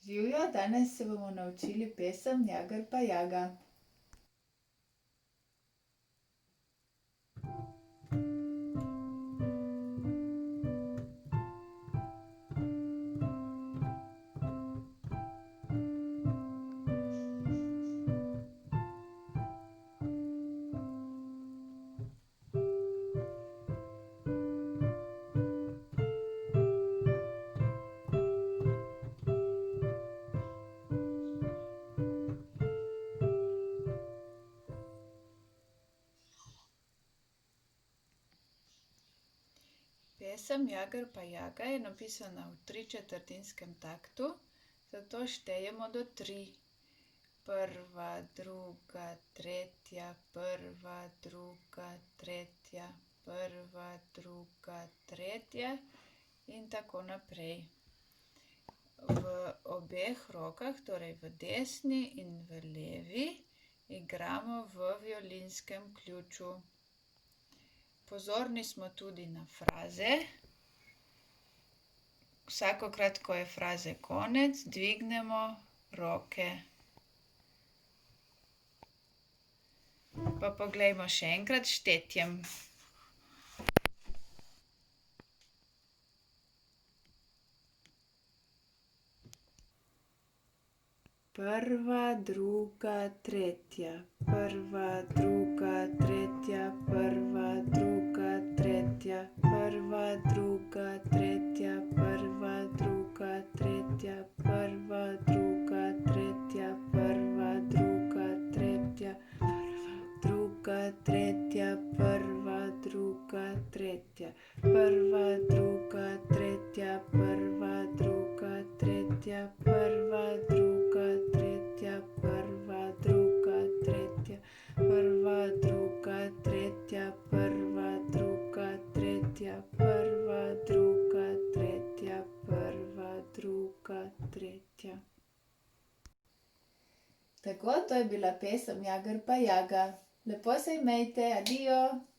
Živjo, danes se bomo naučili pesem Jager pa Jaga. Pesem Jager pa Jaga je napisana v 3/4 taktu, zato štejemo do 3. Prva, druga, tretja, prva, druga, tretja, prva, druga, tretja in tako naprej. V obeh rokah, torej v desni in v levi, igramo v violinskem ključu. Pozorni smo tudi na fraze. Vsakokrat, ko je fraze konec, dvignemo roke. Pa poglejmo še enkrat s štetjem. Prva, druga, tretja. Prva, druga, tretja. Prva, druga, tretja. Prva, druga, tretja. Prva, druga, tretja. Prva, druga, tretja. Prva, druga, tretja. Druga, tretja. Prva, druga, tretja. Prva, druga, tretja. Prva, druga, tretja. Prva, druga, tretja. Prva, druga, tretja. Prva, druga, tretja. Prva, druga, tretja. Prva, druga, tretja. Prva, druga, tretja. Tako, to je bila pesem Jager pa Jaga. Lepo se imejte, adijo!